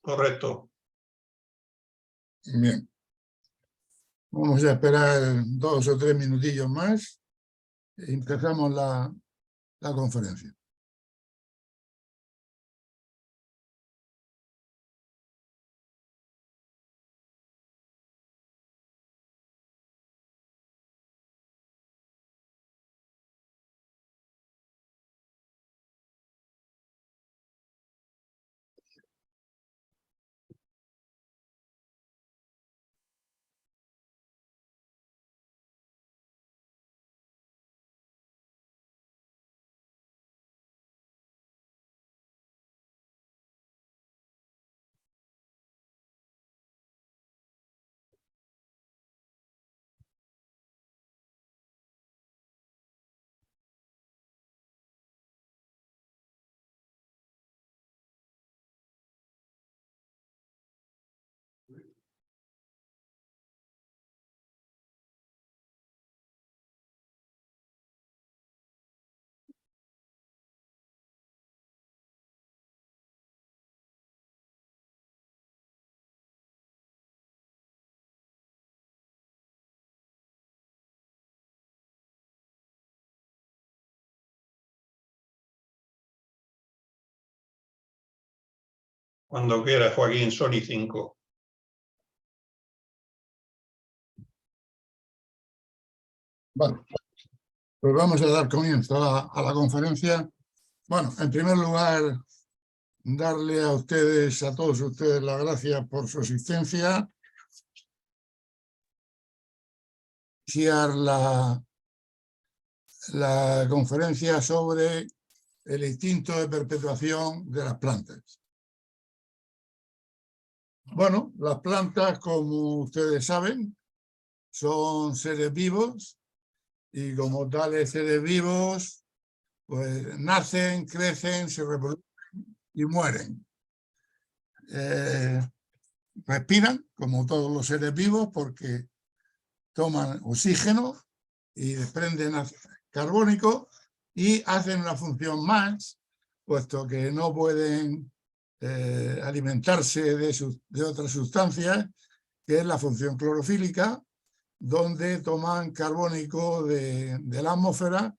Correcto. Bien. Vamos a esperar 2 o 3 minutillos más y empezamos la conferencia. Cuando quiera, Joaquín, Sony 5. Vale. Pues vamos a dar comienzo a la conferencia. Bueno, en primer lugar, darle a ustedes, a todos ustedes, las gracias por su asistencia. Iniciar la conferencia sobre el instinto de perpetuación de las plantas. Bueno, las plantas, como ustedes saben, son seres vivos y como tales seres vivos, pues nacen, crecen, se reproducen y mueren. Respiran, como todos los seres vivos, porque toman oxígeno y desprenden carbónico y hacen una función más, puesto que no pueden alimentarse de otras sustancias, que es la función clorofílica, donde toman carbónico de la atmósfera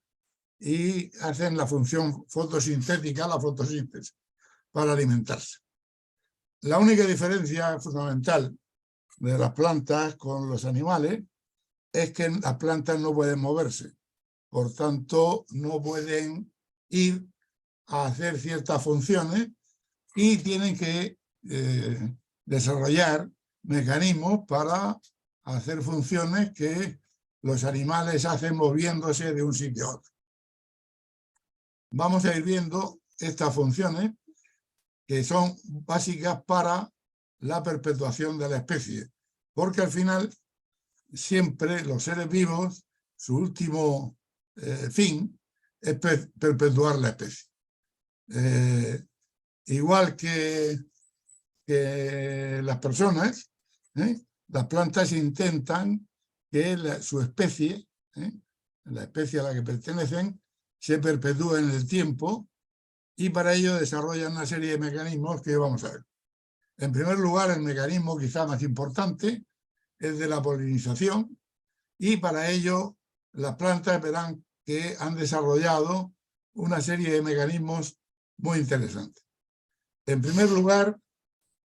y hacen la función fotosintética, la fotosíntesis, para alimentarse. La única diferencia fundamental de las plantas con los animales es que las plantas no pueden moverse, por tanto no pueden ir a hacer ciertas funciones y tienen que desarrollar mecanismos para hacer funciones que los animales hacen moviéndose de un sitio a otro. Vamos a ir viendo estas funciones que son básicas para la perpetuación de la especie, porque al final siempre los seres vivos, su último fin es perpetuar la especie. Igual que las personas, las plantas intentan que su especie, la especie a la que pertenecen, se perpetúe en el tiempo y para ello desarrollan una serie de mecanismos que vamos a ver. En primer lugar, el mecanismo quizá más importante es de la polinización y para ello las plantas verán que han desarrollado una serie de mecanismos muy interesantes. En primer lugar,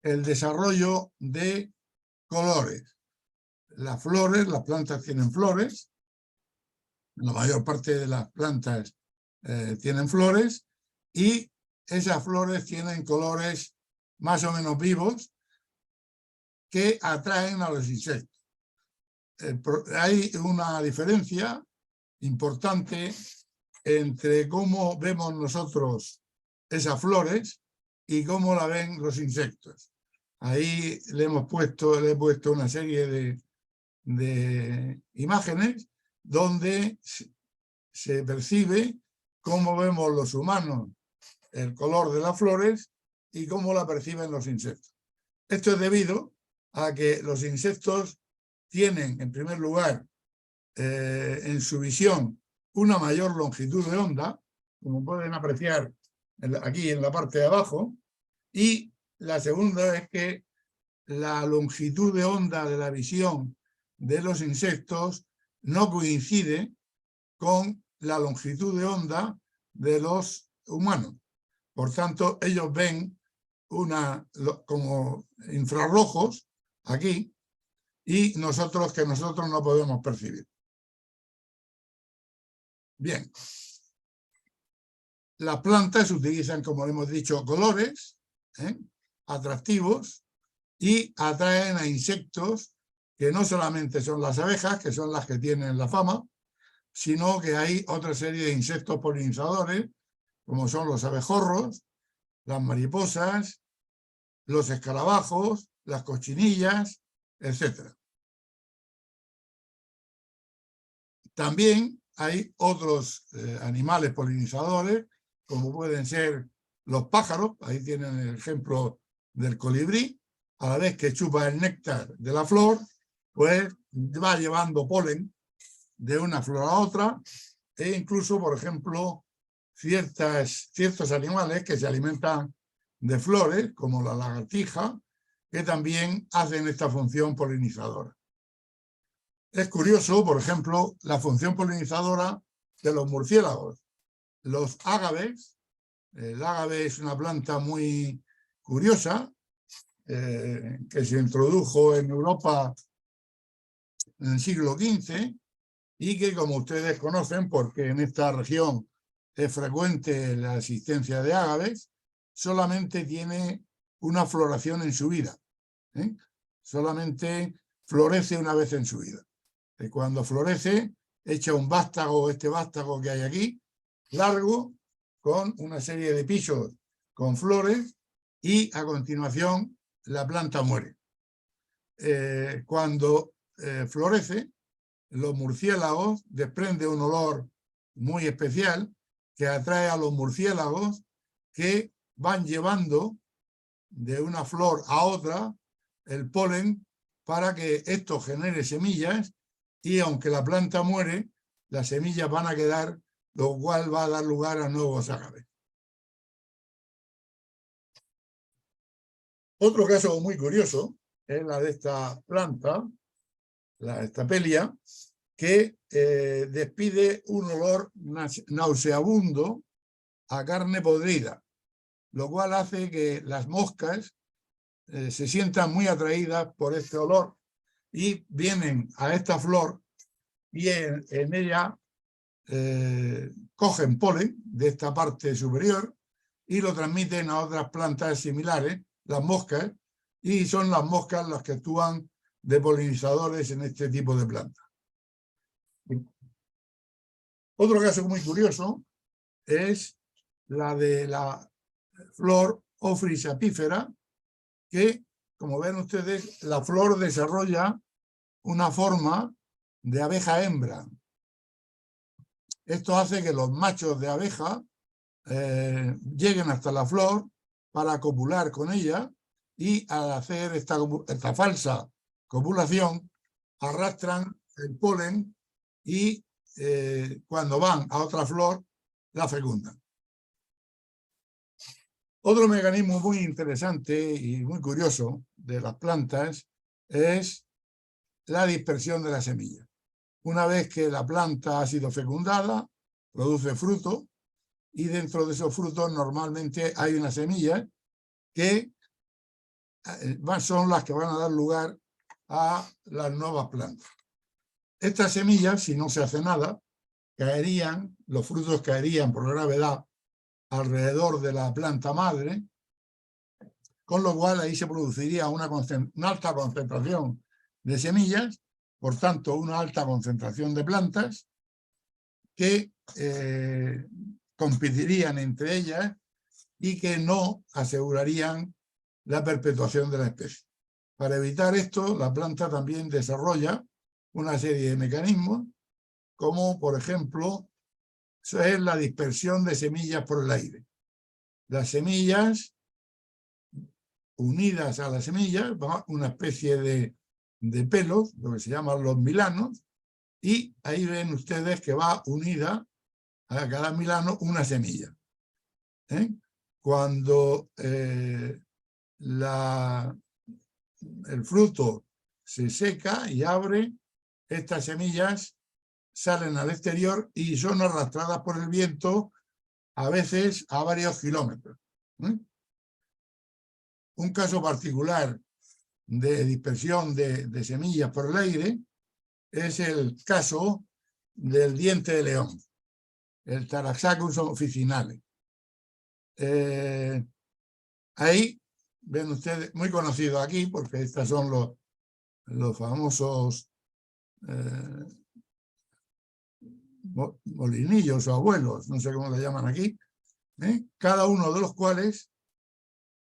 el desarrollo de colores. Las flores, las plantas tienen flores, la mayor parte de las plantas tienen flores y esas flores tienen colores más o menos vivos que atraen a los insectos. Hay una diferencia importante entre cómo vemos nosotros esas flores y cómo la ven los insectos. Ahí le he puesto una serie de imágenes donde se percibe cómo vemos los humanos el color de las flores y cómo la perciben los insectos. Esto es debido a que los insectos tienen, en primer lugar, en su visión, una mayor longitud de onda, como pueden apreciar aquí en la parte de abajo, y la segunda es que la longitud de onda de la visión de los insectos no coincide con la longitud de onda de los humanos. Por tanto, ellos ven como infrarrojos aquí y nosotros no podemos percibir. Bien. Las plantas utilizan, como hemos dicho, colores atractivos y atraen a insectos que no solamente son las abejas, que son las que tienen la fama, sino que hay otra serie de insectos polinizadores, como son los abejorros, las mariposas, los escarabajos, las cochinillas, etc. También hay otros animales polinizadores, como pueden ser los pájaros. Ahí tienen el ejemplo del colibrí. A la vez que chupa el néctar de la flor, pues va llevando polen de una flor a otra, e incluso, por ejemplo, ciertos animales que se alimentan de flores, como la lagartija, que también hacen esta función polinizadora. Es curioso, por ejemplo, la función polinizadora de los murciélagos. Los ágaves, el ágave es una planta muy curiosa, que se introdujo en Europa en el siglo XV y que, como ustedes conocen, porque en esta región es frecuente la existencia de ágaves, solamente tiene una floración en su vida. Solamente florece una vez en su vida. Y cuando florece, echa un vástago, este vástago que hay aquí, largo, con una serie de pisos con flores, y a continuación la planta muere. Cuando florece, los murciélagos desprende un olor muy especial que atrae a los murciélagos, que van llevando de una flor a otra el polen para que esto genere semillas, y aunque la planta muere, las semillas van a quedar, lo cual va a dar lugar a nuevos ágaves. Otro caso muy curioso es la de esta planta, la estapelia, que despide un olor nauseabundo a carne podrida, lo cual hace que las moscas se sientan muy atraídas por este olor y vienen a esta flor, y en ella cogen polen de esta parte superior y lo transmiten a otras plantas similares, las moscas, y son las moscas las que actúan de polinizadores en este tipo de plantas. Otro caso muy curioso es la de la flor Ophrys apífera, que, como ven ustedes, la flor desarrolla una forma de abeja hembra. Esto hace que los machos de abeja lleguen hasta la flor para copular con ella, y al hacer esta falsa copulación arrastran el polen y cuando van a otra flor la fecundan. Otro mecanismo muy interesante y muy curioso de las plantas es la dispersión de la semilla. Una vez que la planta ha sido fecundada, produce fruto, y dentro de esos frutos normalmente hay unas semillas que son las que van a dar lugar a las nuevas plantas. Estas semillas, si no se hace nada, caerían, los frutos caerían por gravedad alrededor de la planta madre, con lo cual ahí se produciría una alta concentración de semillas, por tanto una alta concentración de plantas que competirían entre ellas y que no asegurarían la perpetuación de la especie. Para evitar esto, la planta también desarrolla una serie de mecanismos, como por ejemplo es la dispersión de semillas por el aire. Las semillas, unidas a las semillas, una especie de pelos, lo que se llaman los milanos, y ahí ven ustedes que va unida a cada milano una semilla. Cuando el fruto se seca y abre, estas semillas salen al exterior y son arrastradas por el viento, a veces a varios kilómetros. Un caso particular de dispersión de semillas por el aire es el caso del diente de león, el Taraxacus officinale. Ahí ven ustedes, muy conocido aquí, porque estos son los famosos molinillos o abuelos, no sé cómo le llaman aquí, cada uno de los cuales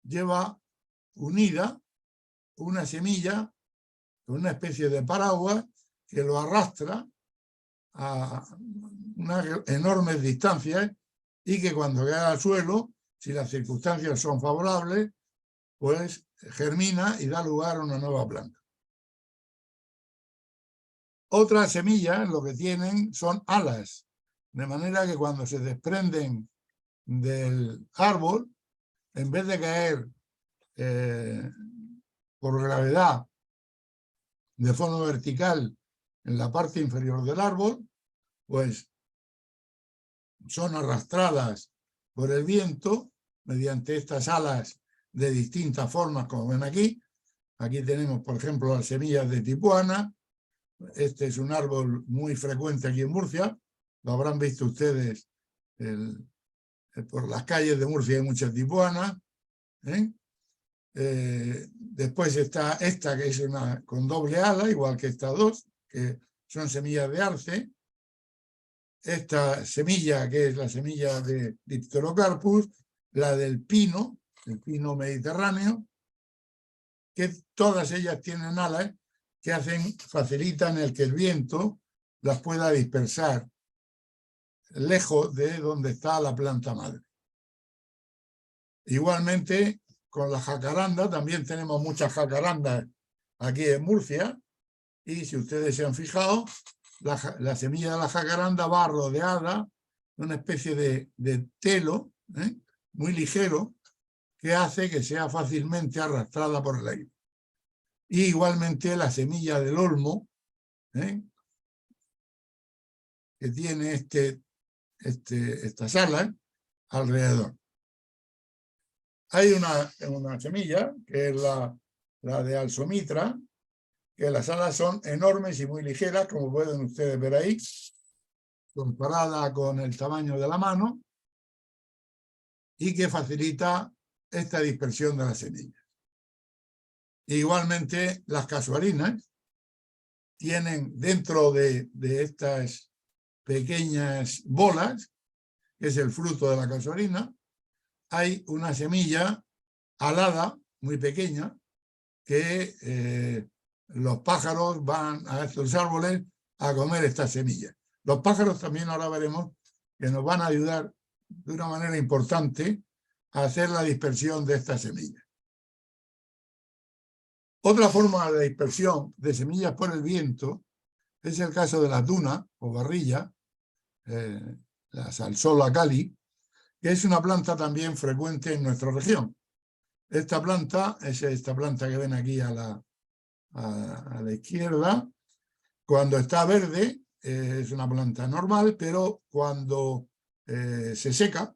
lleva unida una semilla, una especie de paraguas que lo arrastra a unas enormes distancias y que cuando cae al suelo, si las circunstancias son favorables, pues germina y da lugar a una nueva planta. Otras semillas lo que tienen son alas, de manera que cuando se desprenden del árbol, en vez de caer por gravedad de forma vertical en la parte inferior del árbol, pues son arrastradas por el viento mediante estas alas de distintas formas, como ven aquí. Aquí tenemos, por ejemplo, las semillas de tipuana. Este es un árbol muy frecuente aquí en Murcia. Lo habrán visto ustedes por las calles de Murcia, hay muchas tipuanas. Después está esta, que es una con doble ala, igual que estas dos, que son semillas de arce. Esta semilla, que es la semilla de Dipterocarpus, la del pino, el pino mediterráneo, que todas ellas tienen alas que facilitan el que el viento las pueda dispersar lejos de donde está la planta madre. Igualmente, con la jacaranda, también tenemos muchas jacarandas aquí en Murcia, y si ustedes se han fijado, la semilla de la jacaranda va rodeada de una especie de telo muy ligero que hace que sea fácilmente arrastrada por el aire. Y igualmente la semilla del olmo, que tiene estas alas alrededor. Hay una semilla, que es la de Alsomitra, que las alas son enormes y muy ligeras, como pueden ustedes ver ahí, comparada con el tamaño de la mano, y que facilita esta dispersión de las semillas. Igualmente, las casuarinas tienen dentro de estas pequeñas bolas, que es el fruto de la casuarina, hay una semilla alada, muy pequeña, que los pájaros van a estos árboles a comer estas semillas. Los pájaros también ahora veremos que nos van a ayudar de una manera importante a hacer la dispersión de estas semillas. Otra forma de dispersión de semillas por el viento es el caso de la tuna o barrilla, la Salsola cali, que es una planta también frecuente en nuestra región. Esta planta es esta planta que ven aquí a la izquierda. Cuando está verde es una planta normal, pero cuando se seca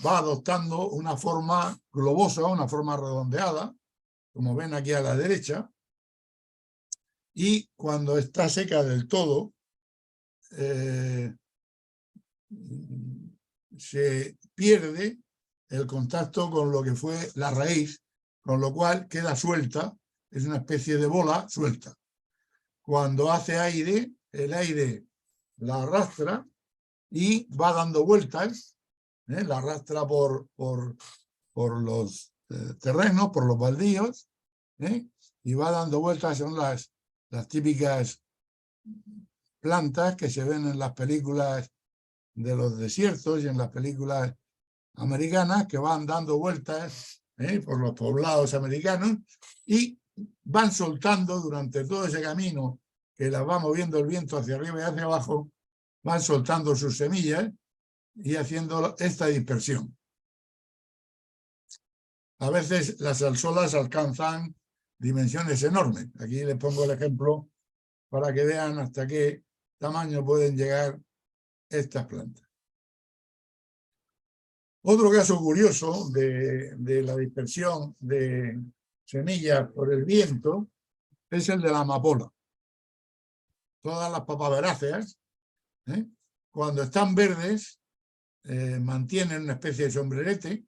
va adoptando una forma globosa, una forma redondeada, como ven aquí a la derecha, y cuando está seca del todo se pierde el contacto con lo que fue la raíz, con lo cual queda suelta, es una especie de bola suelta. Cuando hace aire, el aire la arrastra y va dando vueltas, la arrastra por los terrenos, por los baldíos, y va dando vueltas. Son las típicas plantas que se ven en las películas de los desiertos y en las películas americanas, que van dando vueltas por los poblados americanos y van soltando durante todo ese camino que las va moviendo el viento hacia arriba y hacia abajo, van soltando sus semillas y haciendo esta dispersión. A veces las salsolas alcanzan dimensiones enormes. Aquí les pongo el ejemplo para que vean hasta qué tamaño pueden llegar estas plantas. Otro caso curioso de la dispersión de semillas por el viento es el de la amapola. Todas las papaveráceas, cuando están verdes, mantienen una especie de sombrerete,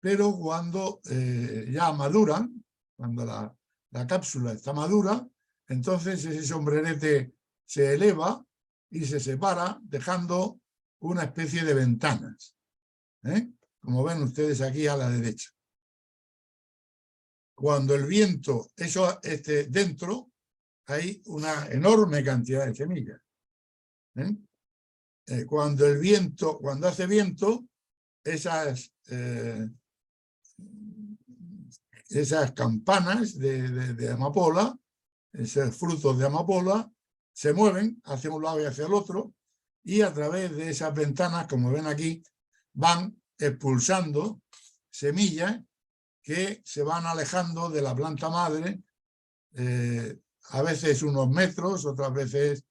pero cuando ya maduran, cuando la cápsula está madura, entonces ese sombrerete se eleva y se separa, dejando una especie de ventanas, como ven ustedes aquí a la derecha. Cuando el viento, dentro hay una enorme cantidad de semillas. Cuando hace viento, esas campanas de amapola, esos frutos de amapola, se mueven hacia un lado y hacia el otro, y a través de esas ventanas, como ven aquí, van expulsando semillas que se van alejando de la planta madre, a veces unos metros, otras veces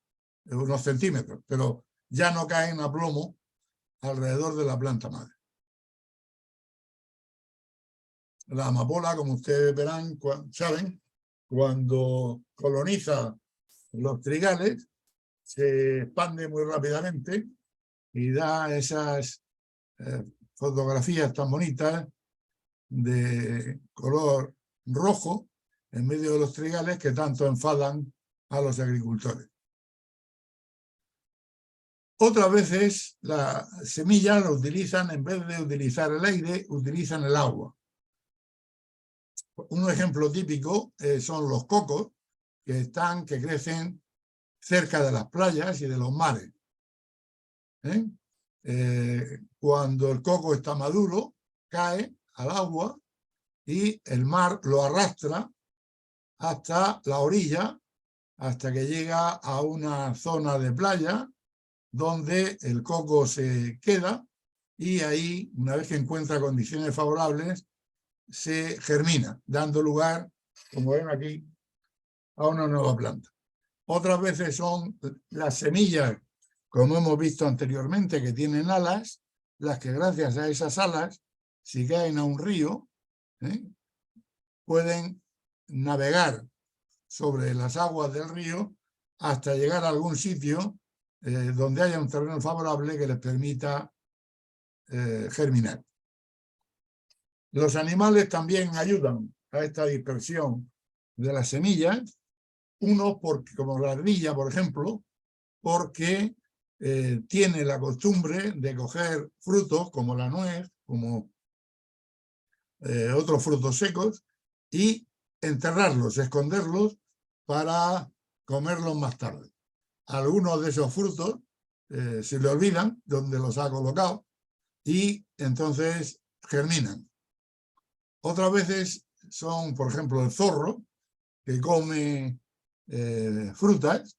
unos centímetros, pero ya no caen a plomo alrededor de la planta madre. La amapola, como ustedes verán, saben, cuando coloniza los trigales, se expande muy rápidamente y da esas fotografías tan bonitas de color rojo en medio de los trigales que tanto enfadan a los agricultores. Otras veces la semilla la utilizan, en vez de utilizar el aire, utilizan el agua. Un ejemplo típico son los cocos que crecen cerca de las playas y de los mares. Cuando el coco está maduro, cae al agua y el mar lo arrastra hasta la orilla, hasta que llega a una zona de playa donde el coco se queda y ahí, una vez que encuentra condiciones favorables, se germina, dando lugar, como ven aquí, a una nueva planta. Otras veces son las semillas, como hemos visto anteriormente, que tienen alas, las que gracias a esas alas, si caen a un río, pueden navegar sobre las aguas del río hasta llegar a algún sitio donde haya un terreno favorable que les permita germinar. Los animales también ayudan a esta dispersión de las semillas, uno como la ardilla, por ejemplo, porque tiene la costumbre de coger frutos como la nuez, como otros frutos secos, y enterrarlos, esconderlos para comerlos más tarde. Algunos de esos frutos se le olvidan dónde los ha colocado y entonces germinan. Otras veces son, por ejemplo, el zorro, que come frutas,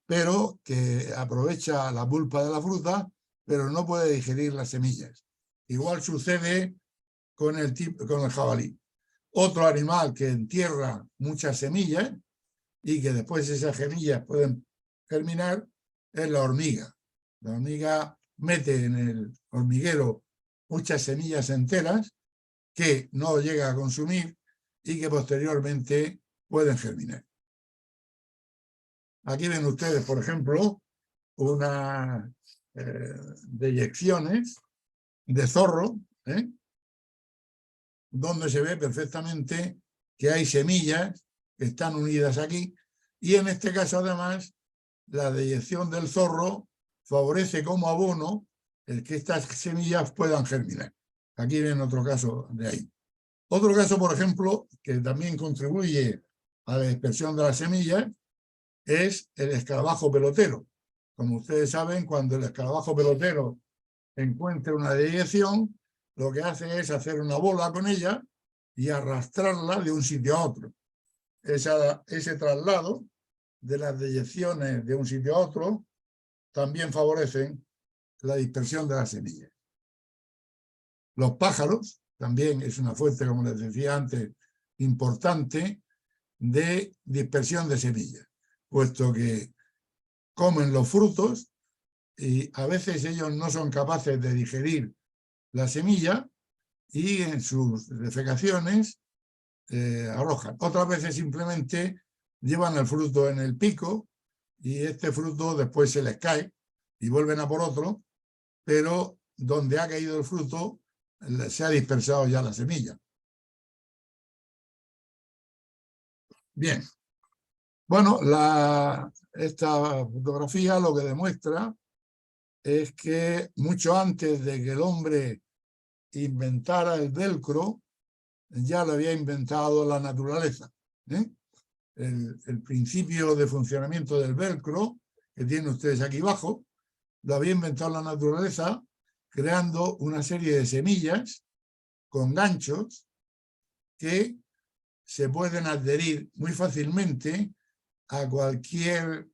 pero que aprovecha la pulpa de la fruta, pero no puede digerir las semillas. Igual sucede con el jabalí. Otro animal que entierra muchas semillas y que después esas semillas pueden germinar es la hormiga. La hormiga mete en el hormiguero muchas semillas enteras que no llega a consumir y que posteriormente pueden germinar. Aquí ven ustedes, por ejemplo, unas deyecciones de zorro, donde se ve perfectamente que hay semillas que están unidas aquí, y en este caso además la deyección del zorro favorece como abono el que estas semillas puedan germinar. Aquí ven otro caso de ahí. Otro caso, por ejemplo, que también contribuye a la dispersión de las semillas es el escarabajo pelotero. Como ustedes saben, cuando el escarabajo pelotero encuentra una deyección, lo que hace es hacer una bola con ella y arrastrarla de un sitio a otro. Ese traslado de las deyecciones de un sitio a otro también favorecen la dispersión de las semillas. Los pájaros también es una fuente, como les decía antes, importante de dispersión de semillas, puesto que comen los frutos y a veces ellos no son capaces de digerir la semilla y en sus defecaciones arrojan. Otras veces simplemente llevan el fruto en el pico y este fruto después se les cae y vuelven a por otro, pero donde ha caído el fruto se ha dispersado ya la semilla. Bien. Bueno, esta fotografía lo que demuestra es que mucho antes de que el hombre inventara el velcro, ya lo había inventado la naturaleza. El principio de funcionamiento del velcro, que tienen ustedes aquí abajo, lo había inventado la naturaleza creando una serie de semillas con ganchos que se pueden adherir muy fácilmente a cualquier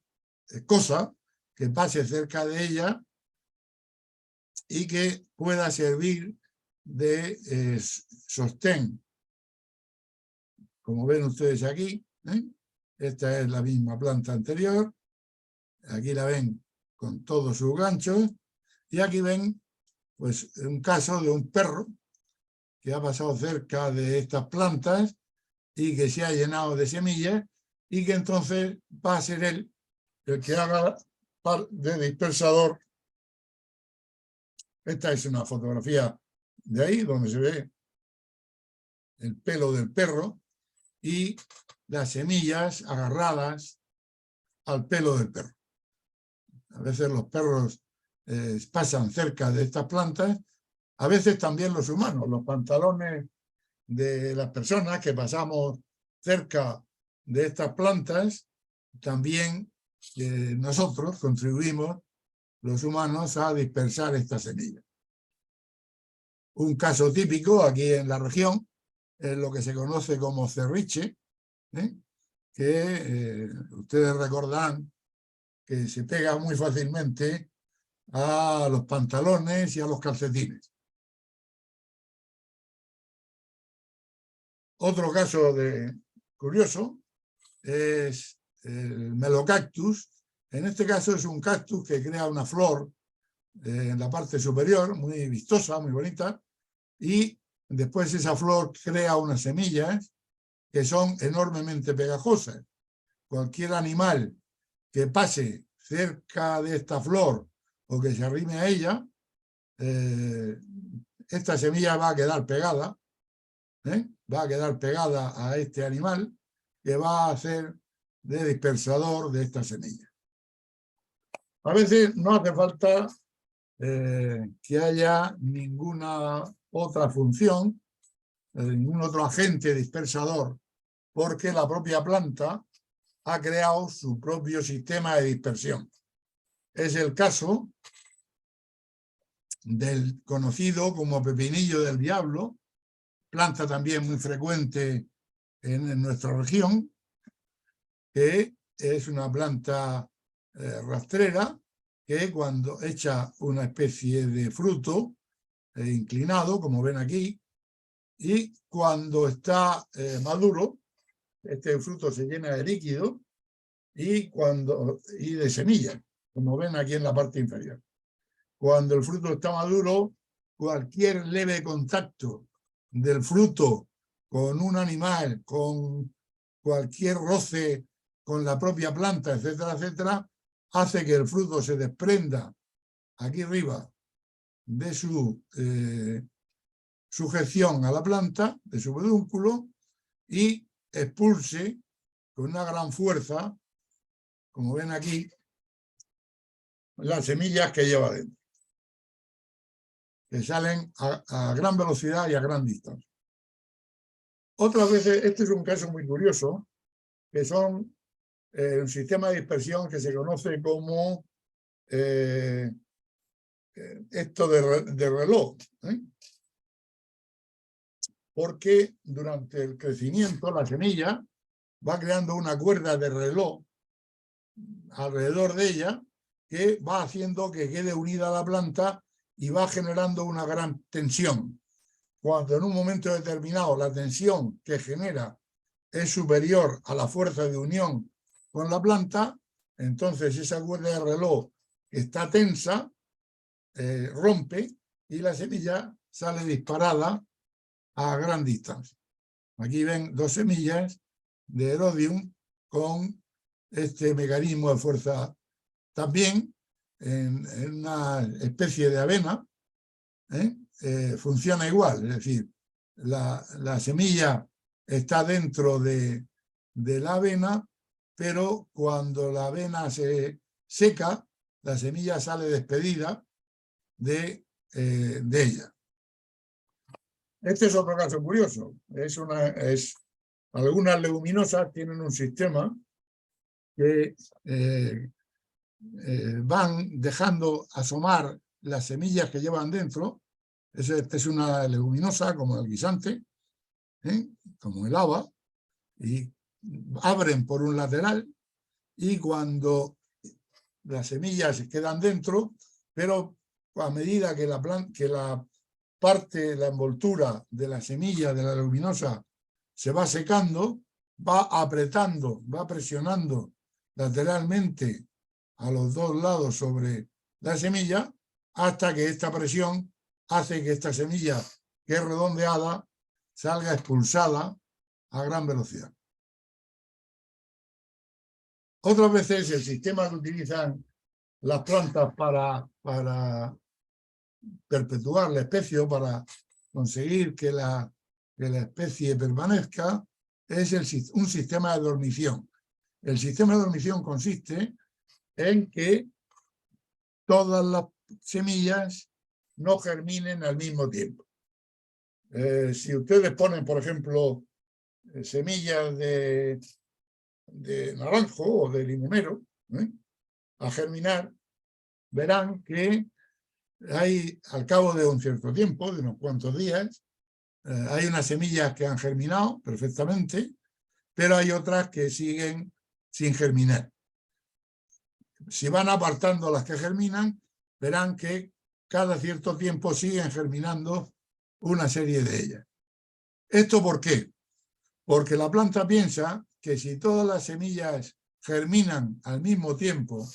cosa que pase cerca de ella y que pueda servir de sostén. Como ven ustedes aquí, esta es la misma planta anterior, aquí la ven con todos sus ganchos, y aquí ven pues un caso de un perro que ha pasado cerca de estas plantas y que se ha llenado de semillas y que entonces va a ser él el que haga de dispersador. Esta es una fotografía de ahí donde se ve el pelo del perro y las semillas agarradas al pelo del perro. A veces los perros pasan cerca de estas plantas, a veces también los humanos, los pantalones de las personas que pasamos cerca de estas plantas, también nosotros contribuimos, los humanos, a dispersar estas semillas. Un caso típico aquí en la región es lo que se conoce como cerriche, que ustedes recordarán que se pega muy fácilmente a los pantalones y a los calcetines. Otro caso curioso es el melocactus. En este caso es un cactus que crea una flor en la parte superior, muy vistosa, muy bonita, y después esa flor crea unas semillas que son enormemente pegajosas. Cualquier animal que pase cerca de esta flor o que se arrime a ella, esta semilla va a quedar pegada, va a quedar pegada a este animal que va a hacer de dispersador de esta semilla. A veces no hace falta que haya ninguna otra función, ningún otro agente dispersador, porque la propia planta ha creado su propio sistema de dispersión. Es el caso del conocido como pepinillo del diablo, planta también muy frecuente en nuestra región, que es una planta rastrera que cuando echa una especie de fruto inclinado, como ven aquí, y cuando está maduro, este fruto se llena de líquido y de semillas, como ven aquí en la parte inferior. Cuando el fruto está maduro, cualquier leve contacto del fruto con un animal, con cualquier roce con la propia planta, etcétera, etcétera, hace que el fruto se desprenda aquí arriba de su sujeción a la planta, de su pedúnculo, y expulse con una gran fuerza, como ven aquí, las semillas que lleva dentro, que salen a gran velocidad y a gran distancia. Otras veces, este es un caso muy curioso, que son un sistema de dispersión que se conoce como esto de reloj, porque durante el crecimiento la semilla va creando una cuerda de reloj alrededor de ella que va haciendo que quede unida a la planta y va generando una gran tensión. cuando en un momento determinado la tensión que genera es superior a la fuerza de unión con la planta, entonces esa cuerda de reloj que está tensa rompe y la semilla sale disparada a gran distancia. Aquí ven 2 semillas de Erodium con este mecanismo de fuerza. También en una especie de avena funciona igual, es decir, la semilla está dentro de la avena, pero cuando la avena se seca, la semilla sale despedida de ella. Este es otro caso curioso. Algunas leguminosas tienen un sistema que van dejando asomar las semillas que llevan dentro. Esta es una leguminosa como el guisante, como el haba, y abren por un lateral y cuando las semillas se quedan dentro, pero a medida que la parte, la envoltura de la semilla de la leguminosa se va secando, va apretando, va presionando lateralmente a los 2 lados sobre la semilla hasta que esta presión hace que esta semilla, que es redondeada, salga expulsada a gran velocidad. Otras veces el sistema que utilizan las plantas para perpetuar la especie o para conseguir que la especie permanezca es un sistema de dormición. El sistema de dormición consiste en que todas las semillas no germinen al mismo tiempo. Si ustedes ponen, por ejemplo, semillas de naranjo o de limonero a germinar, verán que al cabo de un cierto tiempo, de unos cuantos días, hay unas semillas que han germinado perfectamente, pero hay otras que siguen sin germinar. Si van apartando las que germinan, verán que cada cierto tiempo siguen germinando una serie de ellas. ¿Esto por qué? Porque la planta piensa que si todas las semillas germinan al mismo tiempo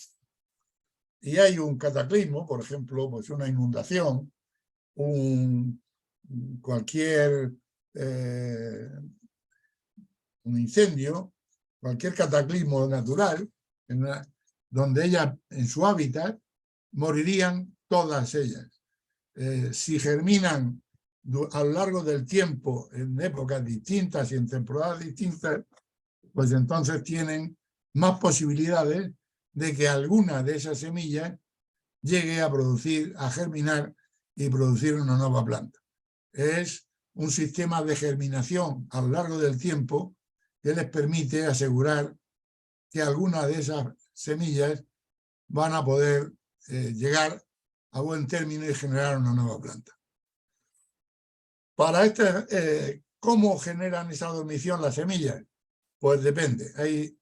y hay un cataclismo, por ejemplo, pues una inundación, cualquier un incendio, cualquier cataclismo natural, donde ellas en su hábitat morirían todas ellas. Si germinan a lo largo del tiempo en épocas distintas y en temporadas distintas, pues entonces tienen más posibilidades de que alguna de esas semillas llegue a producir, a germinar y producir una nueva planta. Es un sistema de germinación a lo largo del tiempo que les permite asegurar que algunas de esas semillas van a poder llegar a buen término y generar una nueva planta. Para ¿cómo generan esa dormición las semillas? Pues depende. Hay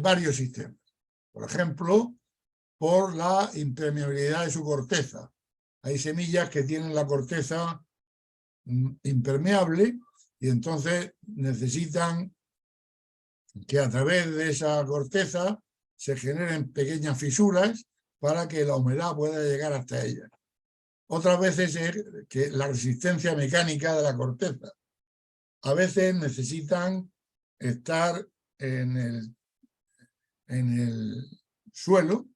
varios sistemas. Por ejemplo, por la impermeabilidad de su corteza. Hay semillas que tienen la corteza impermeable y entonces necesitan que a través de esa corteza se generen pequeñas fisuras para que la humedad pueda llegar hasta ellas. Otras veces es que la resistencia mecánica de la corteza. A veces necesitan estar en el suelo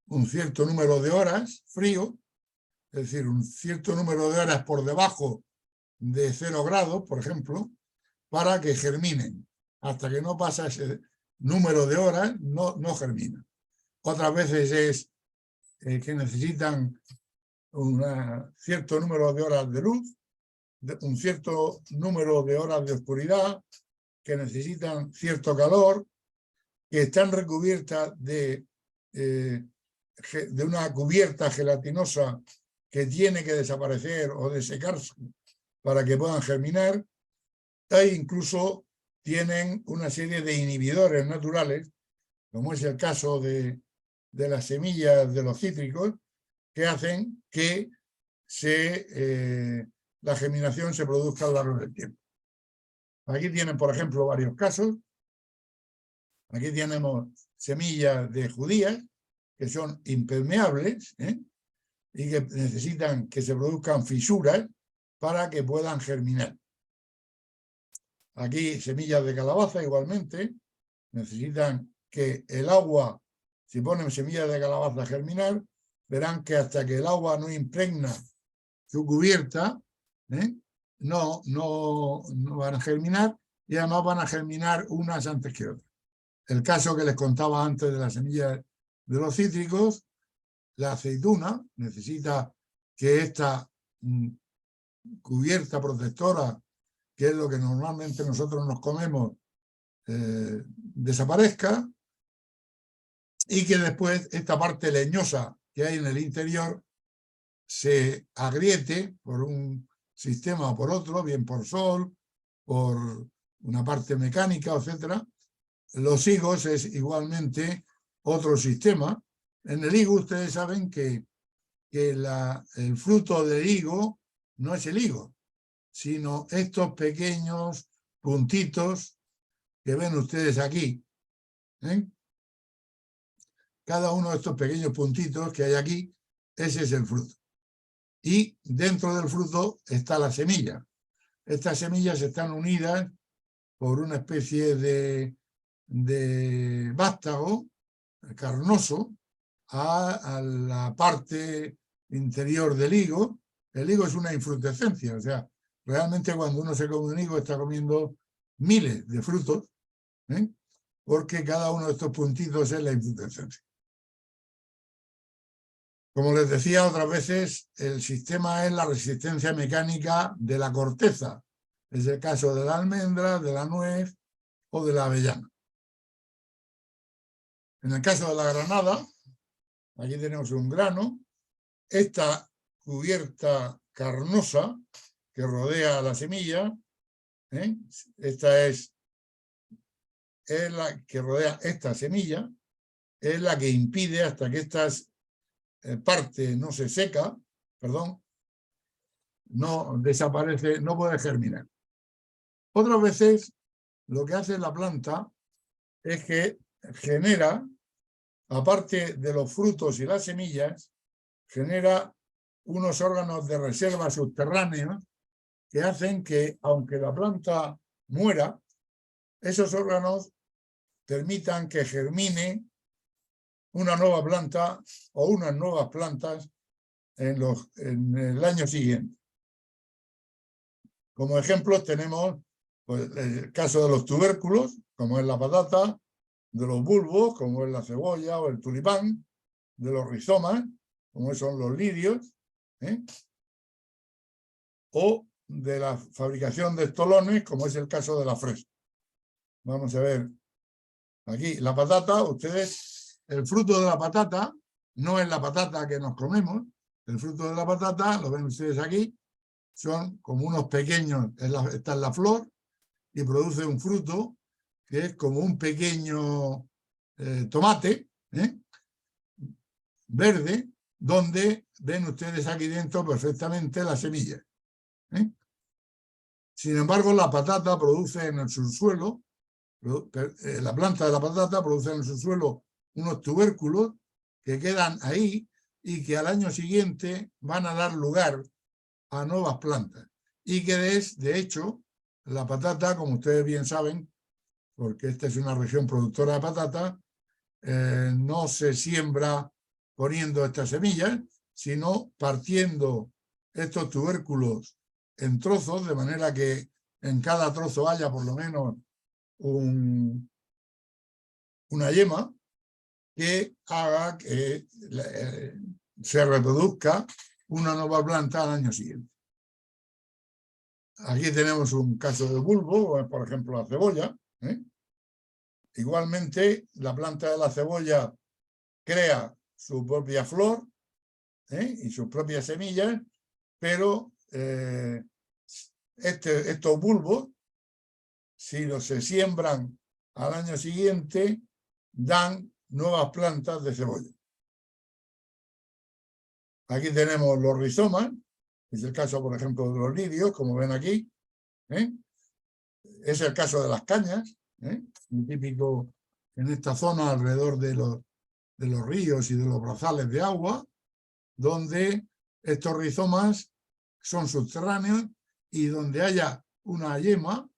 un cierto número de horas frío, es decir, un cierto número de horas por debajo de 0 grados, por ejemplo, para que germinen. Hasta que no pasa ese número de horas, no germinan. Otras veces es que necesitan un cierto número de horas de luz, un cierto número de horas de oscuridad, que necesitan cierto calor, que están recubiertas de una cubierta gelatinosa que tiene que desaparecer o desecarse para que puedan germinar. E incluso tienen una serie de inhibidores naturales, como es el caso de las semillas de los cítricos, que hacen que se la germinación se produzca a lo largo del tiempo. Aquí tienen, por ejemplo, varios casos. Aquí tenemos semillas de judías que son impermeables, y que necesitan que se produzcan fisuras para que puedan germinar. Aquí semillas de calabaza igualmente necesitan que el agua, si ponen semillas de calabaza a germinar, verán que hasta que el agua no impregna su cubierta, no van a germinar, y además van a germinar unas antes que otras. El caso que les contaba antes de las semillas de los cítricos, la aceituna necesita que esta cubierta protectora, que es lo que normalmente nosotros nos comemos, desaparezca, y que después esta parte leñosa que hay en el interior se agriete por un sistema o por otro, bien por sol, por una parte mecánica, etc. Los higos es igualmente otro sistema. En el higo ustedes saben que el fruto del higo no es el higo, sino estos pequeños puntitos que ven ustedes aquí. Cada uno de estos pequeños puntitos que hay aquí, ese es el fruto. Y dentro del fruto está la semilla. Estas semillas están unidas por una especie de vástago carnoso a la parte interior del higo. El higo es una infrutescencia, o sea, realmente cuando uno se come un higo está comiendo miles de frutos, porque cada uno de estos puntitos es la infrutescencia. Como les decía otras veces, el sistema es la resistencia mecánica de la corteza. Es el caso de la almendra, de la nuez o de la avellana. En el caso de la granada, aquí tenemos un grano. Esta cubierta carnosa que rodea la semilla, esta es la que rodea esta semilla, es la que impide hasta que esta parte no se seca, no desaparece, no puede germinar. Otras veces lo que hace la planta es que genera, aparte de los frutos y las semillas, genera unos órganos de reserva subterráneos que hacen que, aunque la planta muera, esos órganos permitan que germine una nueva planta o unas nuevas plantas en el año siguiente. Como ejemplos tenemos pues, el caso de los tubérculos, como es la patata, de los bulbos, como es la cebolla o el tulipán, de los rizomas, como son los lirios, o de la fabricación de estolones, como es el caso de la fresa. Vamos a ver aquí la patata. Ustedes, el fruto de la patata no es la patata que nos comemos. El fruto de la patata, lo ven ustedes aquí, son como unos pequeños, esta es la flor, y produce un fruto que es como un pequeño tomate verde, donde ven ustedes aquí dentro perfectamente la semilla. Sin embargo, la patata produce en el subsuelo, la planta de la patata produce en el subsuelo unos tubérculos que quedan ahí y que al año siguiente van a dar lugar a nuevas plantas. Y que es, de hecho, la patata, como ustedes bien saben, porque esta es una región productora de patata, no se siembra poniendo estas semillas, sino partiendo estos tubérculos en trozos, de manera que en cada trozo haya por lo menos una yema que haga que se reproduzca una nueva planta al año siguiente. Aquí tenemos un caso de bulbo, por ejemplo la cebolla. Igualmente, la planta de la cebolla crea su propia flor y sus propias semillas, pero estos bulbos, si se siembran al año siguiente, dan nuevas plantas de cebolla. Aquí tenemos los rizomas, Es el caso, por ejemplo, de los lirios, como ven aquí. Es el caso de las cañas, muy típico en esta zona alrededor de los ríos y de los brazales de agua, donde estos rizomas son subterráneos y donde haya una yema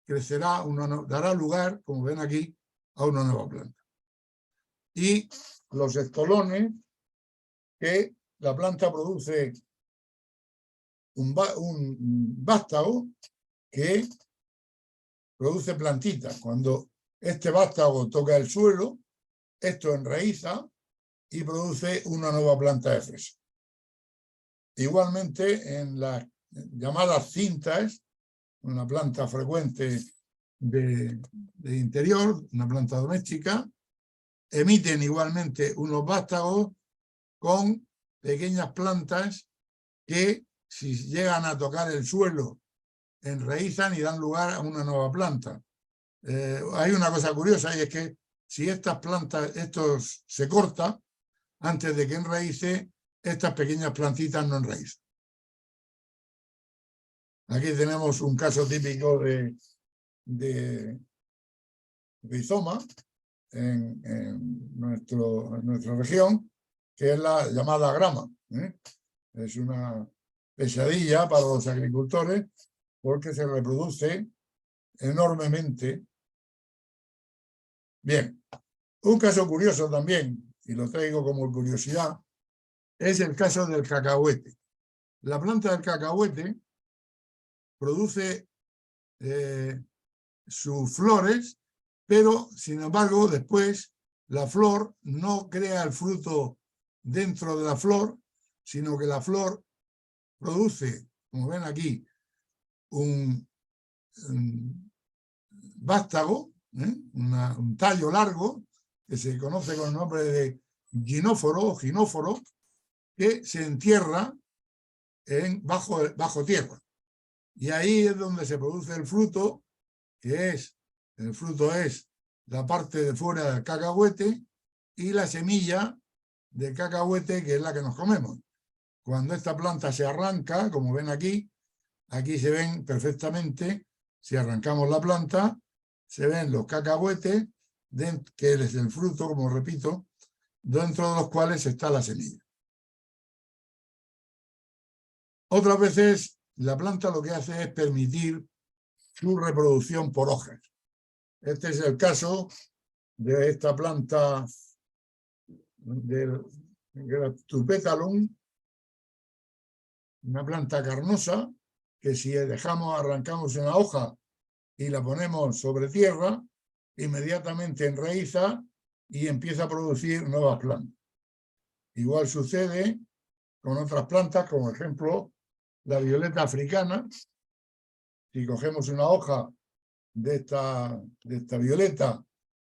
crecerá, dará lugar, como ven aquí, a una nueva planta. Y los estolones, que la planta produce un vástago que produce plantitas. Cuando este vástago toca el suelo, esto enraiza y produce una nueva planta de fresa. Igualmente, en las llamadas cintas, una planta frecuente de interior, una planta doméstica, emiten igualmente unos vástagos con pequeñas plantas que, si llegan a tocar el suelo, enraizan y dan lugar a una nueva planta. Hay una cosa curiosa, y es que si estas plantas, estos se corta, antes de que enraice, estas pequeñas plantitas no enraizan. Aquí tenemos un caso típico de rizoma en nuestra región, que es la llamada grama. Es una pesadilla para los agricultores porque se reproduce enormemente. Bien, un caso curioso también, y lo traigo como curiosidad, es el caso del cacahuete. La planta del cacahuete produce sus flores, pero sin embargo después la flor no crea el fruto dentro de la flor, sino que la flor produce, como ven aquí, un vástago, un tallo largo, que se conoce con el nombre de ginóforo o ginóforo, que se entierra bajo tierra. Y ahí es donde se produce el fruto, el fruto es la parte de fuera del cacahuete y la semilla del cacahuete, que es la que nos comemos. Cuando esta planta se arranca, como ven aquí se ven perfectamente, si arrancamos la planta, se ven los cacahuetes, que es el fruto, como repito, dentro de los cuales está la semilla. Otras veces la planta lo que hace es permitir su reproducción por hojas. Este es el caso de esta planta del Graptopetalum, una planta carnosa que si arrancamos una hoja y la ponemos sobre tierra, inmediatamente enraiza y empieza a producir nuevas plantas. Igual sucede con otras plantas, como por ejemplo la violeta africana. Si cogemos una hoja de esta violeta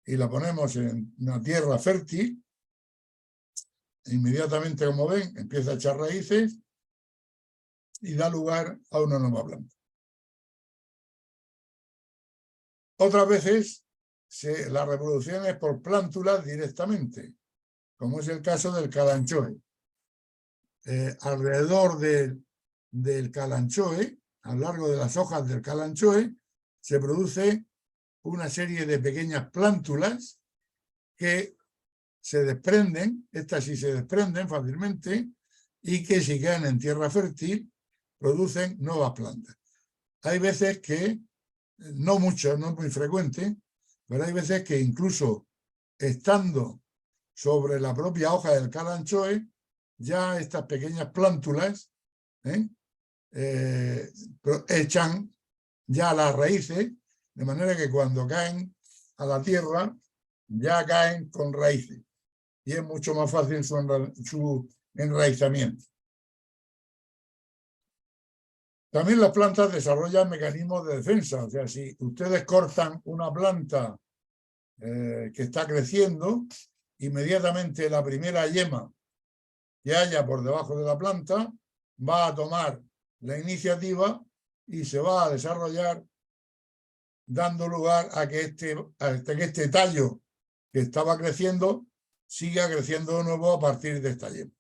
y la ponemos en una tierra fértil, inmediatamente, como ven, empieza a echar raíces y da lugar a una nueva planta. Otras veces la reproducción es por plántulas directamente, como es el caso del calanchoe. Alrededor del calanchoe, a lo largo de las hojas del calanchoe, se produce una serie de pequeñas plántulas que se desprenden, estas sí se desprenden fácilmente, y que si caen en tierra fértil producen nuevas plantas. Hay veces que, no mucho, no es muy frecuente, pero hay veces que incluso estando sobre la propia hoja del calanchoe, ya estas pequeñas plántulas echan ya las raíces, de manera que cuando caen a la tierra ya caen con raíces y es mucho más fácil su enraizamiento. También las plantas desarrollan mecanismos de defensa. O sea, si ustedes cortan una planta que está creciendo, inmediatamente la primera yema que haya por debajo de la planta va a tomar la iniciativa y se va a desarrollar, dando lugar a que este tallo que estaba creciendo siga creciendo de nuevo a partir de esta yema.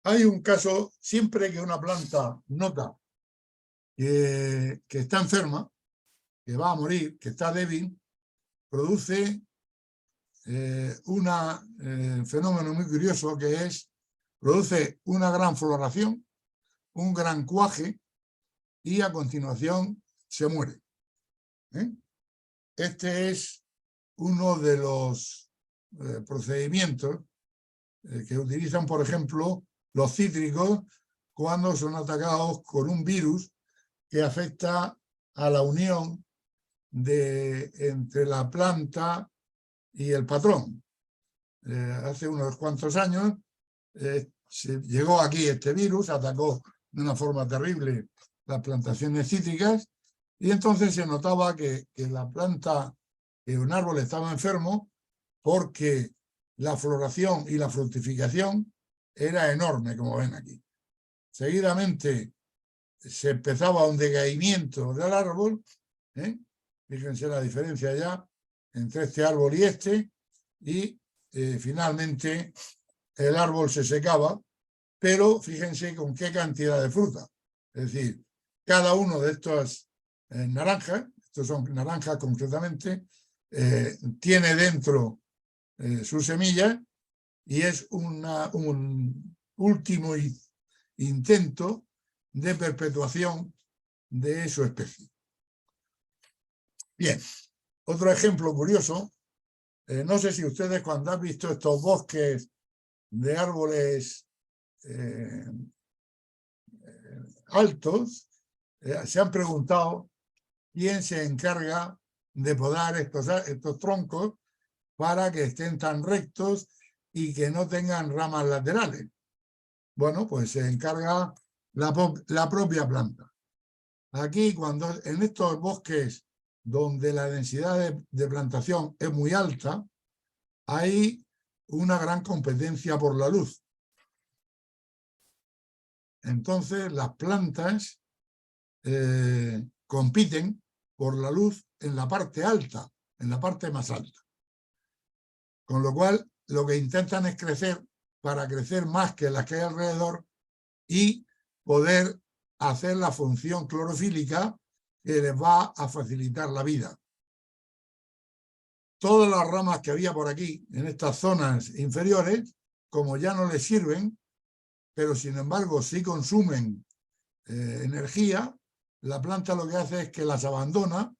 hay un caso, siempre que una planta nota que está enferma, que va a morir, que está débil, produce un fenómeno muy curioso que es, produce una gran floración, un gran cuaje y a continuación se muere. Este es uno de los procedimientos que utilizan, por ejemplo, los cítricos cuando son atacados con un virus que afecta a la unión entre la planta y el patrón. Hace unos cuantos años llegó aquí este virus, atacó de una forma terrible las plantaciones cítricas y entonces se notaba que la planta, que un árbol estaba enfermo porque la floración y la fructificación era enorme, como ven aquí. Seguidamente se empezaba un decaimiento del árbol, fíjense la diferencia ya entre este árbol y este, y finalmente el árbol se secaba, pero fíjense con qué cantidad de fruta. Es decir, cada uno de estas naranjas, estos son naranjas concretamente, tiene dentro sus semillas y es un último intento de perpetuación de su especie. Bien, otro ejemplo curioso, no sé si ustedes cuando han visto estos bosques de árboles altos, se han preguntado quién se encarga de podar estos troncos para que estén tan rectos y que no tengan ramas laterales. Bueno, pues se encarga la propia planta. Aquí, en estos bosques donde la densidad de plantación es muy alta, hay una gran competencia por la luz. Entonces, las plantas compiten por la luz en la parte alta, en la parte más alta. Con lo cual, lo que intentan es crecer para crecer más que las que hay alrededor y poder hacer la función clorofílica que les va a facilitar la vida. Todas las ramas que había por aquí, en estas zonas inferiores, como ya no les sirven, pero sin embargo sí consumen energía, la planta lo que hace es que las abandona,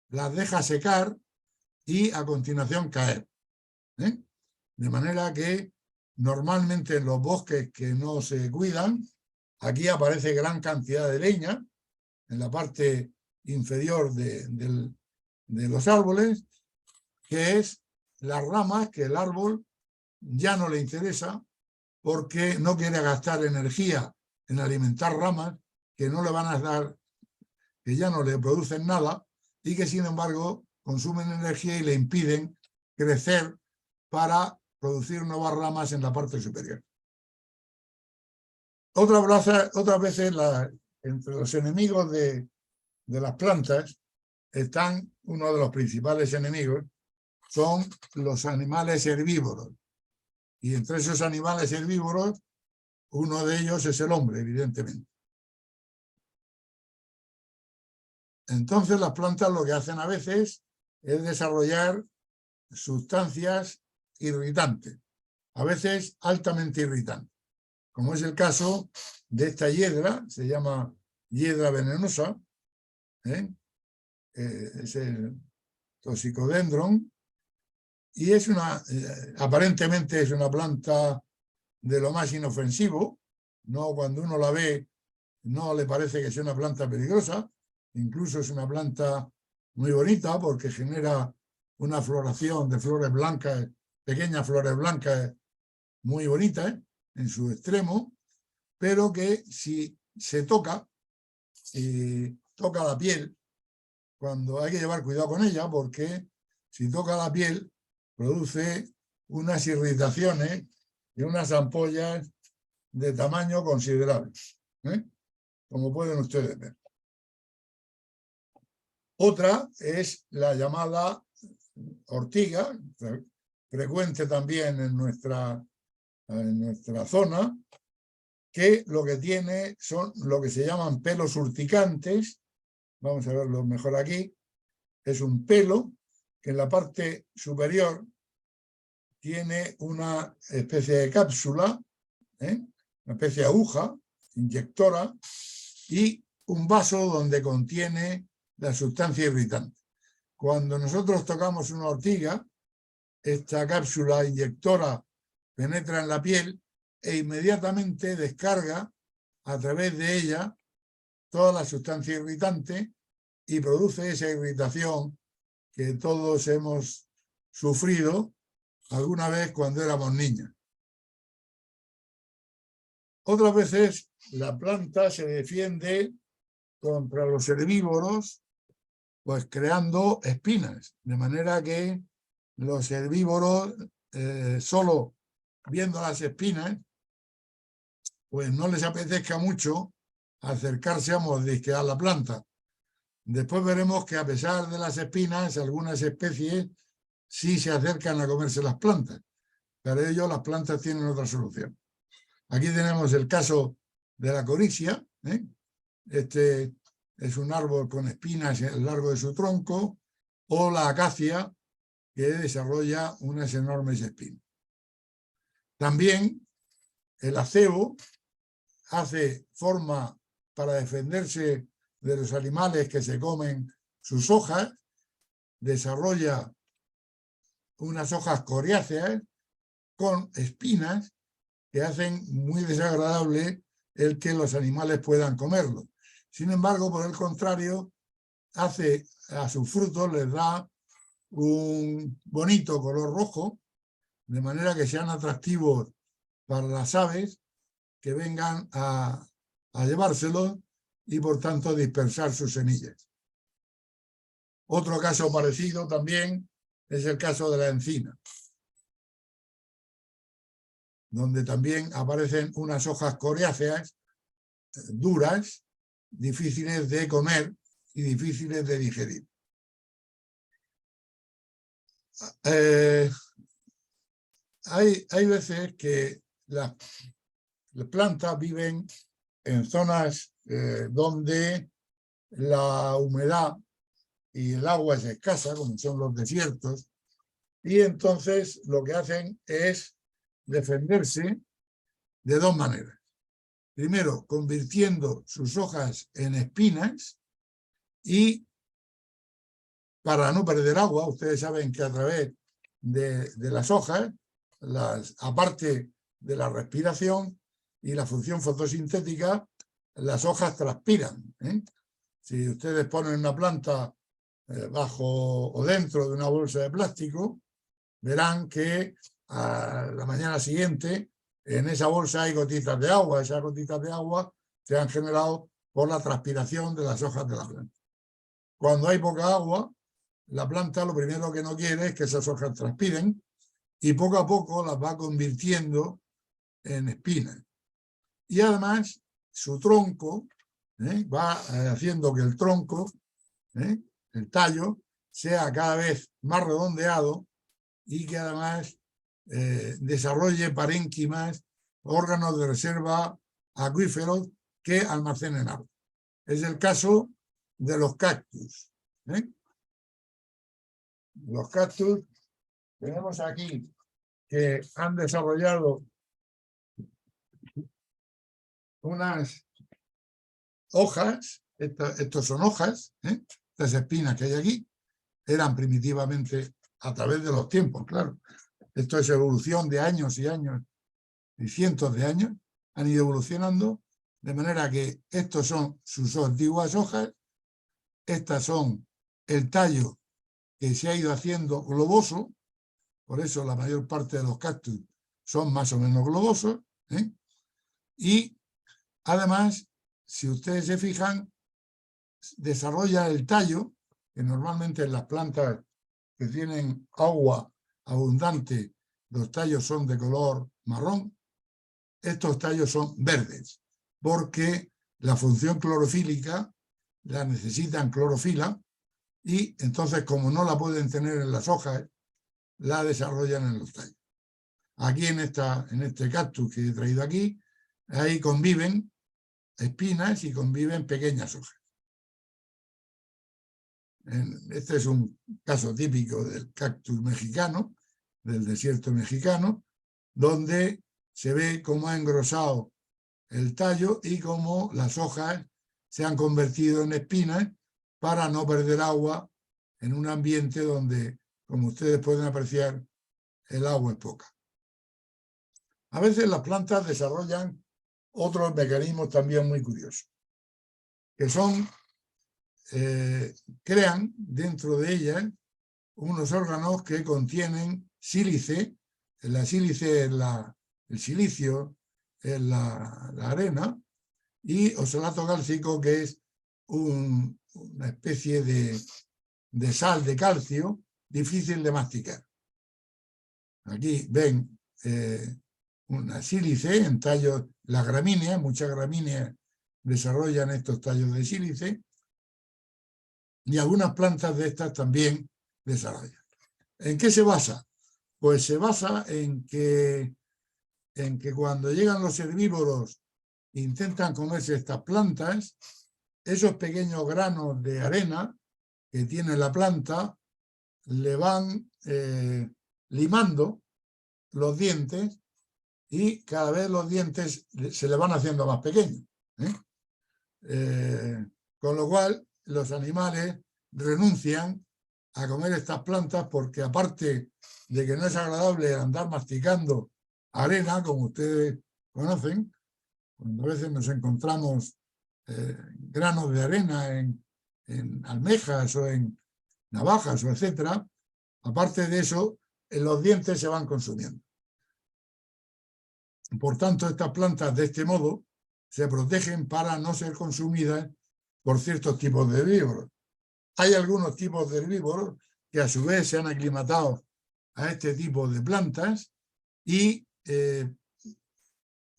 las deja secar y a continuación caer. De manera que normalmente en los bosques que no se cuidan, aquí aparece gran cantidad de leña en la parte inferior de los árboles, que es las ramas que el árbol ya no le interesa porque no quiere gastar energía en alimentar ramas que no le van a dar, que ya no le producen nada y que sin embargo consumen energía y le impiden crecer para producir nuevas ramas en la parte superior. Otras veces entre los enemigos de las plantas están, uno de los principales enemigos son los animales herbívoros. Y entre esos animales herbívoros, uno de ellos es el hombre, evidentemente. Entonces las plantas lo que hacen a veces es desarrollar sustancias irritantes, a veces altamente irritantes, como es el caso de esta hiedra, se llama hiedra venenosa, es el Toxicodendron, y es aparentemente es una planta de lo más inofensivo, no, cuando uno la ve no le parece que sea una planta peligrosa, incluso es una planta muy bonita porque genera una floración de flores blancas, pequeñas flores blancas muy bonitas en su extremo, pero que si se toca la piel, cuando hay que llevar cuidado con ella porque si toca la piel produce unas irritaciones y unas ampollas de tamaño considerable, como pueden ustedes ver. Otra es la llamada ortiga, frecuente también en nuestra zona, que lo que tiene son lo que se llaman pelos urticantes. Vamos a verlo mejor aquí. Es un pelo que en la parte superior tiene una especie de cápsula, una especie de aguja inyectora y un vaso donde contiene la sustancia irritante. Cuando nosotros tocamos una ortiga, esta cápsula inyectora penetra en la piel e inmediatamente descarga a través de ella toda la sustancia irritante y produce esa irritación que todos hemos sufrido alguna vez cuando éramos niños. Otras veces la planta se defiende contra los herbívoros pues creando espinas, de manera que los herbívoros solo viendo las espinas pues no les apetezca mucho acercarse a mordisquear la planta. Después veremos que a pesar de las espinas, algunas especies sí se acercan a comerse las plantas. Para ello las plantas tienen otra solución. Aquí tenemos el caso de la coricia. Este es un árbol con espinas a lo largo de su tronco, o la acacia, que desarrolla unas enormes espinas. También el acebo hace forma para defenderse de los animales que se comen sus hojas, desarrolla unas hojas coriáceas con espinas que hacen muy desagradable el que los animales puedan comerlo. Sin embargo, por el contrario, hace a sus frutos, les da un bonito color rojo, de manera que sean atractivos para las aves que vengan a llevárselos y por tanto dispersar sus semillas. Otro caso parecido también es el caso de la encina, donde también aparecen unas hojas coriáceas duras, difíciles de comer y difíciles de digerir. Hay veces que las plantas viven en zonas donde la humedad y el agua es escasa, como son los desiertos, y entonces lo que hacen es defenderse de dos maneras. Primero, convirtiendo sus hojas en espinas y, para no perder agua, ustedes saben que a través de las hojas, aparte de la respiración y la función fotosintética, las hojas transpiran. Si ustedes ponen una planta bajo o dentro de una bolsa de plástico, verán que a la mañana siguiente en esa bolsa hay gotitas de agua. Esas gotitas de agua se han generado por la transpiración de las hojas de la planta. Cuando hay poca agua, la planta lo primero que no quiere es que esas hojas transpiren y poco a poco las va convirtiendo en espinas. Y además su tronco va haciendo que el tronco, el tallo, sea cada vez más redondeado y que además desarrolle parénquimas, órganos de reserva acuíferos que almacenen agua. Es el caso de los cactus. Los cactus tenemos aquí que han desarrollado unas hojas, estos son hojas, estas espinas que hay aquí, eran primitivamente a través de los tiempos, claro. Esto es evolución de años y años y cientos de años, han ido evolucionando, de manera que estos son sus antiguas hojas, estas son el tallo que se ha ido haciendo globoso, por eso la mayor parte de los cactus son más o menos globosos, y además, si ustedes se fijan, desarrolla el tallo, que normalmente en las plantas que tienen agua abundante, los tallos son de color marrón. Estos tallos son verdes, porque la función clorofílica la necesitan clorofila y entonces, como no la pueden tener en las hojas, la desarrollan en los tallos. Aquí en este cactus que he traído aquí, ahí conviven espinas y conviven pequeñas hojas. Este es un caso típico del cactus mexicano, del desierto mexicano, donde se ve cómo ha engrosado el tallo y cómo las hojas se han convertido en espinas para no perder agua en un ambiente donde, como ustedes pueden apreciar, el agua es poca. A veces las plantas desarrollan otros mecanismos también muy curiosos, que son, crean dentro de ellas unos órganos que contienen sílice. La sílice es el silicio, es la arena, y oxalato cálcico, que es una especie de sal de calcio difícil de masticar. Aquí ven una sílice en tallos, las gramíneas, muchas gramíneas desarrollan estos tallos de sílice, y algunas plantas de estas también desarrollan. ¿En qué se basa? Pues se basa en que cuando llegan los herbívoros e intentan comerse estas plantas, esos pequeños granos de arena que tiene la planta le van limando los dientes, y cada vez los dientes se le van haciendo más pequeños. Con lo cual los animales renuncian a comer estas plantas, porque aparte de que no es agradable andar masticando arena, como ustedes conocen, cuando a veces nos encontramos granos de arena en almejas o en navajas o etcétera, aparte de eso, los dientes se van consumiendo. Por tanto, estas plantas de este modo se protegen para no ser consumidas por ciertos tipos de herbívoros. Hay algunos tipos de herbívoros que a su vez se han aclimatado a este tipo de plantas y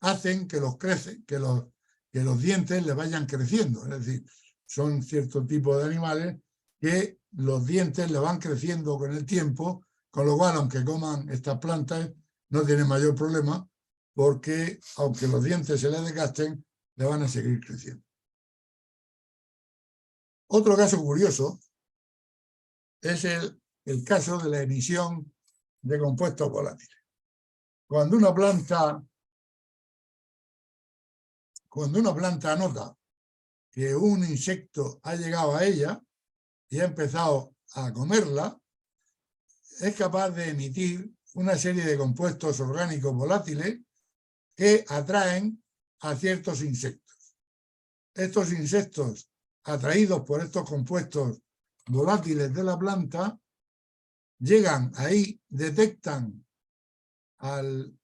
hacen que los dientes le vayan creciendo. Es decir, son ciertos tipos de animales que los dientes le van creciendo con el tiempo, con lo cual, aunque coman estas plantas, no tienen mayor problema, porque aunque los dientes se les desgasten, le van a seguir creciendo. Otro caso curioso es el caso de la emisión de compuestos volátiles. Cuando una planta nota que un insecto ha llegado a ella y ha empezado a comerla, es capaz de emitir una serie de compuestos orgánicos volátiles que atraen a ciertos insectos. Estos insectos, atraídos por estos compuestos volátiles de la planta, llegan ahí, detectan al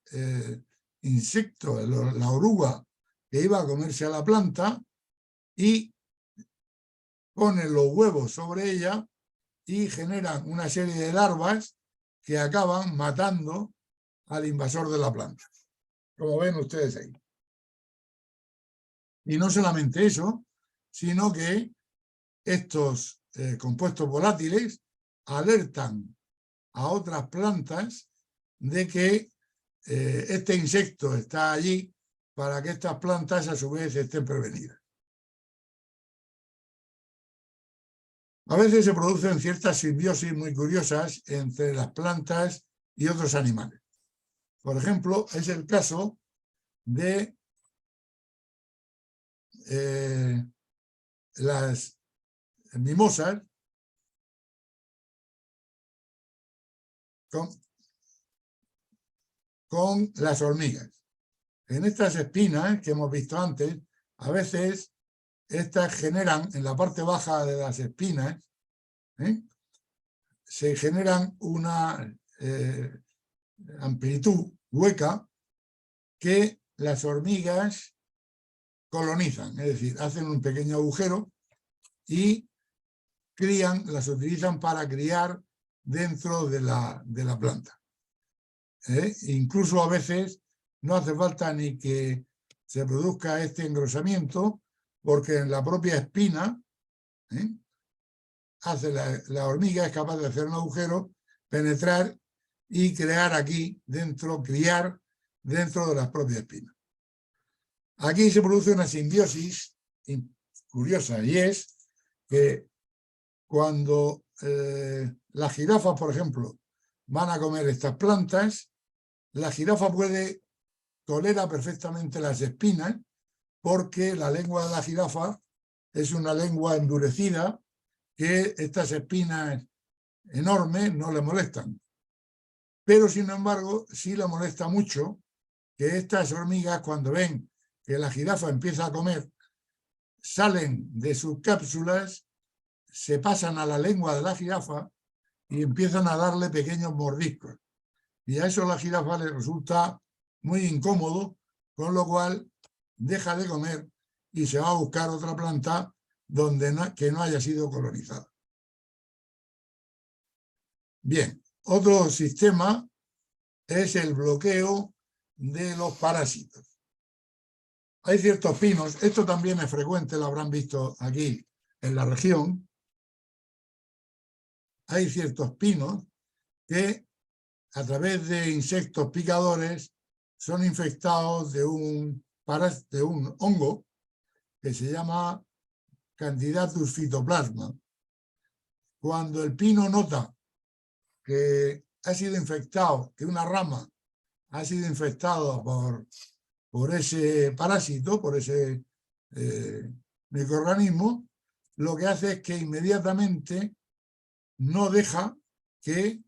insecto, la oruga que iba a comerse a la planta, y ponen los huevos sobre ella y generan una serie de larvas que acaban matando al invasor de la planta, como ven ustedes ahí. Y no solamente eso, sino que estos compuestos volátiles alertan a otras plantas de que este insecto está allí, para que estas plantas a su vez estén prevenidas. A veces se producen ciertas simbiosis muy curiosas entre las plantas y otros animales. Por ejemplo, es el caso de las mimosas con las hormigas. En estas espinas que hemos visto antes, a veces estas generan, en la parte baja de las espinas, se generan una amplitud hueca que las hormigas colonizan, es decir, hacen un pequeño agujero y las utilizan para criar dentro de la planta. Incluso a veces no hace falta ni que se produzca este engrosamiento, porque en la propia espina la hormiga es capaz de hacer un agujero, penetrar y crear aquí dentro, criar dentro de las propias espinas. Aquí se produce una simbiosis curiosa, y es que cuando las jirafas, por ejemplo, van a comer estas plantas, la jirafa tolera perfectamente las espinas, porque la lengua de la jirafa es una lengua endurecida que estas espinas enormes no le molestan. Pero, sin embargo, sí le molesta mucho que estas hormigas, cuando ven que la jirafa empieza a comer, salen de sus cápsulas, se pasan a la lengua de la jirafa y empiezan a darle pequeños mordiscos. Y a eso a la jirafa le resulta muy incómodo, con lo cual deja de comer y se va a buscar otra planta que no haya sido colonizada. Bien, otro sistema es el bloqueo de los parásitos. Hay ciertos pinos, esto también es frecuente, lo habrán visto aquí en la región. Hay ciertos pinos que a través de insectos picadores son infectados de un hongo que se llama Candidatus phytoplasma. Cuando el pino nota que ha sido infectado, que una rama ha sido infectada por ese parásito, por ese microorganismo, lo que hace es que inmediatamente no deja que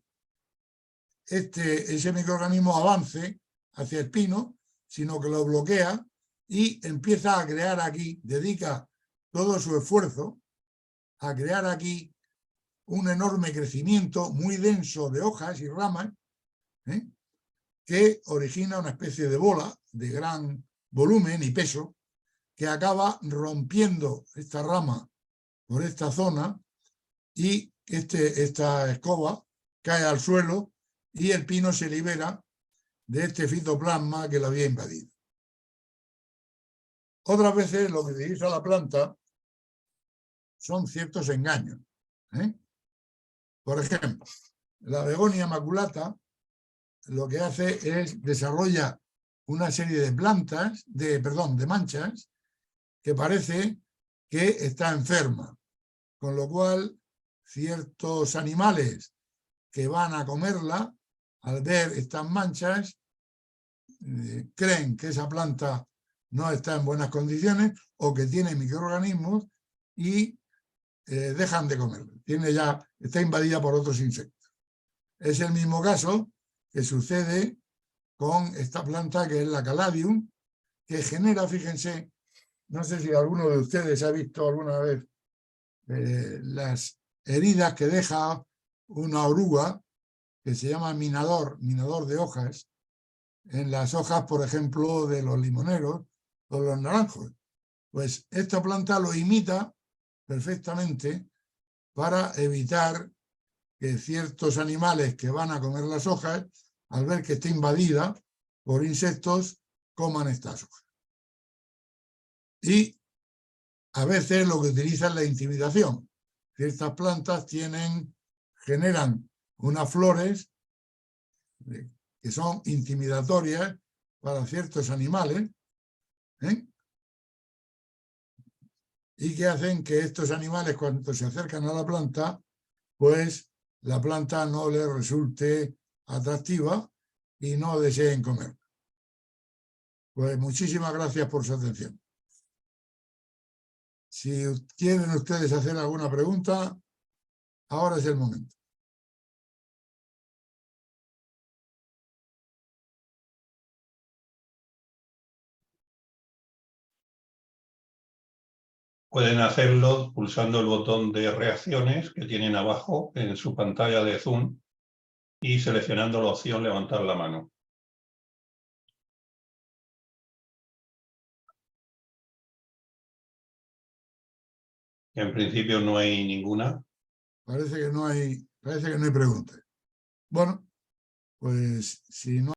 ese microorganismo avance hacia el pino, sino que lo bloquea y empieza a crear aquí, dedica todo su esfuerzo a crear aquí un enorme crecimiento muy denso de hojas y ramas, que origina una especie de bola de gran volumen y peso, que acaba rompiendo esta rama por esta zona y esta escoba cae al suelo y el pino se libera de este fitoplasma que lo había invadido. Otras veces lo que utiliza la planta son ciertos engaños. Por ejemplo, la begonia maculata lo que hace es desarrolla una serie de de manchas que parece que está enferma, con lo cual ciertos animales que van a comerla, al ver estas manchas, creen que esa planta no está en buenas condiciones o que tiene microorganismos y dejan de comerla. Está invadida por otros insectos. Es el mismo caso que sucede con esta planta que es la Caladium, que genera, fíjense, no sé si alguno de ustedes ha visto alguna vez las heridas que deja una oruga que se llama minador de hojas, en las hojas, por ejemplo, de los limoneros o los naranjos. Pues esta planta lo imita perfectamente para evitar que ciertos animales que van a comer las hojas, al ver que está invadida por insectos, coman estas hojas. Y a veces lo que utilizan es la intimidación. Ciertas plantas generan unas flores que son intimidatorias para ciertos animales, y que hacen que estos animales, cuando se acercan a la planta, pues la planta no les resulte atractiva y no deseen comer. Pues muchísimas gracias por su atención. Si quieren ustedes hacer alguna pregunta, ahora es el momento. Pueden hacerlo pulsando el botón de reacciones que tienen abajo en su pantalla de Zoom y seleccionando la opción levantar la mano. En principio no hay ninguna. Parece que no hay preguntas. Bueno, pues si no